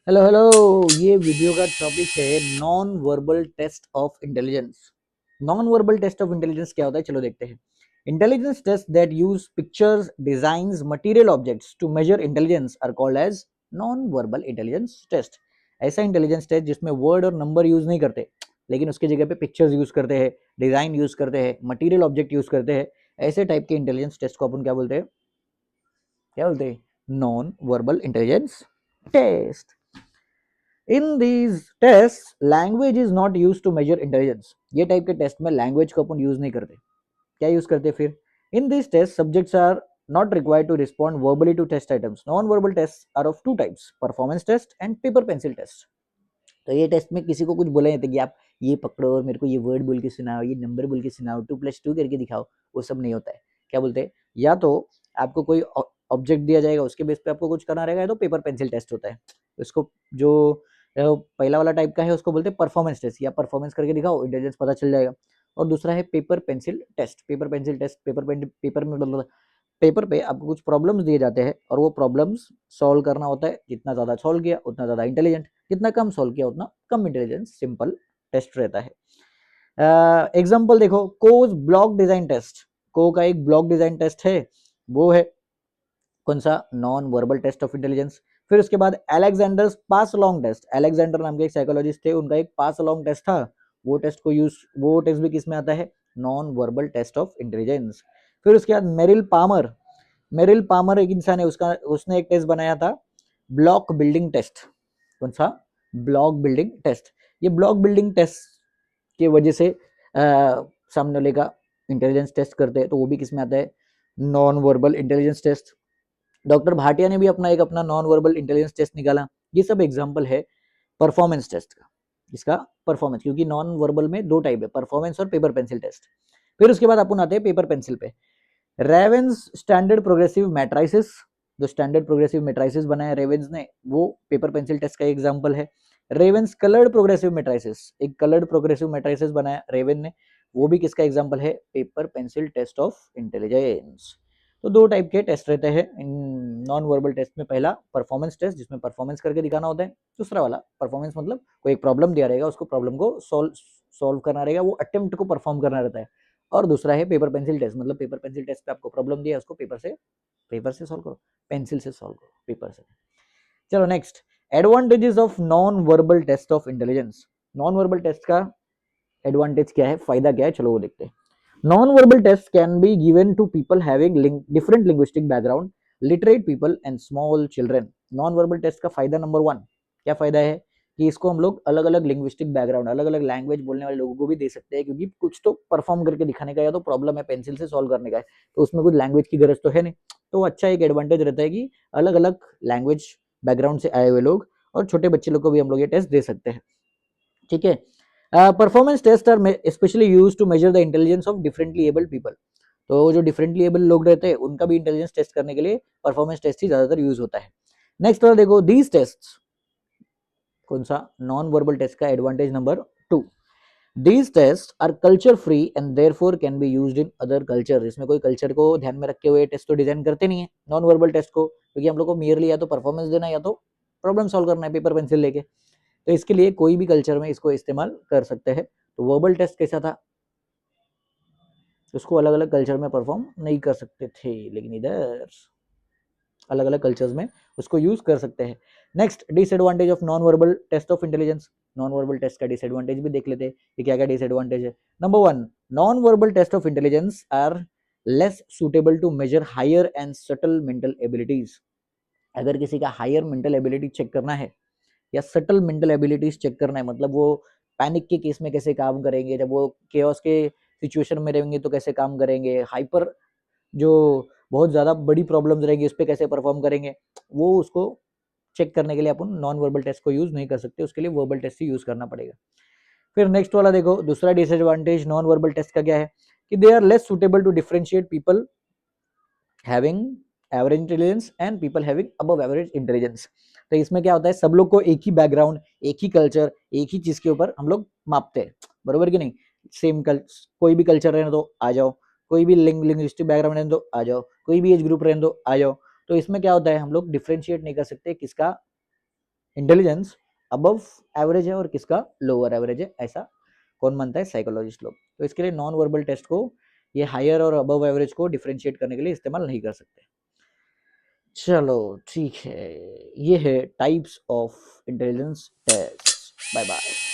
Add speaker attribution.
Speaker 1: Hello hello. ये video का topic है non verbal test of intelligence. Non verbal test of intelligence क्या होता है, चलो देखते हैं। Intelligence test that use pictures, designs, material objects to measure intelligence are called as non verbal intelligence test. ऐसा इंटेलिजेंस टेस्ट जिसमें word और number use नहीं करते, लेकिन उसकी जगह पे पिक्चर्स यूज करते हैं, डिजाइन यूज करते हैं, मटेरियल ऑब्जेक्ट यूज करते हैं। ऐसे टाइप के इंटेलिजेंस टेस्ट को अपन क्या बोलते हैं? क्या बोलते हैं? Non verbal intelligence test. In these test language is not use to measure intelligence. ये टाइप के टेस्ट में लैंग्वेज को अपन यूज नहीं करते। क्या यूज करते फिर? In this test subjects are not required to respond verbally to test items. Non-verbal tests are of two types: performance test and paper pencil test. तो ये टेस्ट में किसी को कुछ बोला नहीं था कि आप ये पकड़ो और मेरे को ये वर्ड बोल के सुनाओ, ये नंबर बोल के सुनाओ, 2+2 करके दिखाओ। वो सब नहीं होता है। क्या बोलते हैं? या तो आपको कोई ऑब्जेक्ट दिया जाएगा, उसके बेस पे आपको कुछ करना रहेगा, या तो पेपर पेंसिल टेस्ट होता है। उसको जो पहला वाला टाइप का है उसको बोलते हैं परफॉर्मेंस टेस्ट, या परफॉर्मेंस करके दिखाओ, इंटेलिजेंस पता चल जाएगा। और दूसरा है paper pencil test. Paper pencil test paper में मतलब पेपर पे आपको कुछ प्रॉब्लम्स दिए जाते हैं और वो प्रॉब्लम्स सॉल्व करना होता है। जितना ज़्यादा सॉल्व किया उतना ज़्यादा इंटेलिजेंट, जितना कम सॉल्व किया उतना कम इंटेलिजेंस। सिंपल टेस्ट रहता है। एग्जाम्पल देखो, कोज ब्लॉक डिजाइन टेस्ट। को का एक ब्लॉक डिजाइन टेस्ट है, वो है कौन सा? Non verbal test of intelligence. फिर उसके बाद Alexander's pass along test. Alexander नाम के एक साइकोलॉजिस्ट थे, उनका एक पास अलोंग टेस्ट था। वो टेस्ट भी किस में आता है? Non verbal test of intelligence. फिर उसके बाद मेरिल पामर एक इंसान है, उसने एक टेस्ट बनाया था, ब्लॉक बिल्डिंग टेस्ट। कौन सा? Block building test. ये ब्लॉक बिल्डिंग टेस्ट की वजह से सामने वाले का इंटेलिजेंस टेस्ट करते हैं, तो वो भी किस में आता है? Non verbal intelligence test. Doctor Bhatia ने भी अपना नॉन वर्बल इंटेलिजेंस टेस्ट निकाला। ये सब एग्जाम्पल है परफॉर्मेंस टेस्ट का। इसका परफॉर्मेंस, क्योंकि नॉन वर्बल में दो टाइप है, परफॉर्मेंस और पेपर पेंसिल टेस्ट। फिर उसके बाद अपन आते हैं पेपर पेंसिल पे। Raven's standard progressive matrices. जो स्टैंडर्ड प्रोग्रेसिव मैट्राइसिस बनाया रेवेंस ने, वो पेपर पेंसिल टेस्ट का एग्जांपल है। रेवेंस कलर्ड प्रोग्रेसिव मैट्राइसिस, एक कलर्ड प्रोग्रेसिव मैट्राइसिस बनाया रेवेन ने, वो भी किसका एग्जांपल है? Paper pencil test of intelligence. तो दो टाइप के टेस्ट रहते हैं इन नॉन वर्बल टेस्ट में। पहला परफॉर्मेंस टेस्ट, जिसमें परफॉर्मेंस करके दिखाना होता है। दूसरा वाला परफॉर्मेंस मतलब कोई एक प्रॉब्लम दिया रहेगा, उसको प्रॉब्लम को सॉल्व करना रहेगा, वो अटेम्प्ट को परफॉर्म करना रहता है। और दूसरा है पेपर पेंसिल टेस्ट, मतलब पेपर पेंसिल टेस्ट पे आपको प्रॉब्लम दिया है, उसको पेपर से सॉल्व करो, पेंसिल से सॉल्व करो, पेपर से। चलो next, advantages of non verbal test of intelligence. Non verbal test का एडवांटेज क्या है, फायदा क्या है, चलो वो देखते हैं। Non verbal test can be given to people having different linguistic background, literate people and small children. Non verbal test का फायदा नंबर 1 क्या फायदा है? कि इसको हम लोग अलग अलग लिंग्विस्टिक बैकग्राउंड, अलग अलग लैंग्वेज बोलने वाले लोगों को भी दे सकते हैं, क्योंकि कुछ तो परफॉर्म करके दिखाने का या तो प्रॉब्लम है पेंसिल से सॉल्व करने का है, तो उसमें कुछ लैंग्वेज की गरज तो है नहीं। तो अच्छा एक एडवांटेज रहता है कि अलग अलग लैंग्वेज बैकग्राउंड से आए हुए लोग और छोटे बच्चे लोग को भी हम लोग ये टेस्ट दे सकते हैं। ठीक है। Performance test are specially use to measure the intelligence of differently abled people. तो जो डिफरेंटली एबल लोग रहते हैं उनका भी इंटेलिजेंस टेस्ट करने के लिए परफॉर्मेंस टेस्ट ही ज्यादातर यूज होता है। नेक्स्ट वाला देखो, दीज टेस्ट, कौन सा? नॉन वर्बल टेस्ट का advantage number 2, these test are culture free and therefore can be used in other culture. इसमें कोई कल्चर को ध्यान में रखे हुए टेस्ट तो डिजाइन करते नहीं है नॉन वर्बल टेस्ट को, क्योंकि हम लोग को मियरली या तो परफॉर्मेंस देना है या तो प्रॉब्लम सॉल्व करना है पेपर पेंसिल लेके। तो इसके लिए कोई भी कल्चर में इसको इस्तेमाल कर सकते हैं। तो वर्बल टेस्ट कैसा था? उसको अलग अलग कल्चर में परफॉर्म नहीं कर सकते थे, लेकिन इधर अलग अलग कल्चर्स में उसको यूज कर सकते हैं। Next, disadvantage of non verbal test of intelligence. Non verbal test का डिसएडवांटेज भी देख लेते हैं कि क्या क्या डिसएडवांटेज है। Number 1, non verbal test of intelligence are less suitable to measure higher and subtle mental abilities. अगर किसी का हायर मेंटल एबिलिटी चेक करना है या सटल मेंटल एबिलिटीज चेक करना है, मतलब वो पैनिक के केस में कैसे काम करेंगे, जब वो केओस के सिचुएशन में रहेंगे तो कैसे काम करेंगे, हाइपर जो बहुत ज्यादा बड़ी प्रॉब्लम्स रहेंगी उस पर कैसे परफॉर्म करेंगे, वो उसको चेक करने के लिए अपन नॉन वर्बल टेस्ट को यूज नहीं कर सकते, उसके लिए वर्बल टेस्ट ही यूज करना पड़ेगा। फिर नेक्स्ट वाला देखो, दूसरा डिसएडवांटेज नॉन वर्बल टेस्ट का क्या है? कि they are less suitable to differentiate people having average intelligence and people having above average intelligence. तो इसमें क्या होता है, सब लोग को एक ही बैकग्राउंड, एक ही कल्चर, एक ही चीज के ऊपर हम लोग मापते हैं, बरोबर कि नहीं? सेम कोई भी कल्चर रहने दो आ जाओ, कोई भी लिंग्विस्टिक बैकग्राउंड रहने दो आ जाओ, कोई भी एज ग्रुप रहने दो आ जाओ। तो इसमें क्या होता है, हम लोग डिफ्रेंशिएट नहीं कर सकते किसका इंटेलिजेंस अबव एवरेज है और किसका लोअर एवरेज है, ऐसा कौन मानता है, साइकोलॉजिस्ट लोग। तो इसके लिए नॉन वर्बल टेस्ट को ये हायर और अबव एवरेज को डिफरेंशिएट करने के लिए इस्तेमाल नहीं कर सकते। चलो ठीक है, ये है types of intelligence test. Bye bye.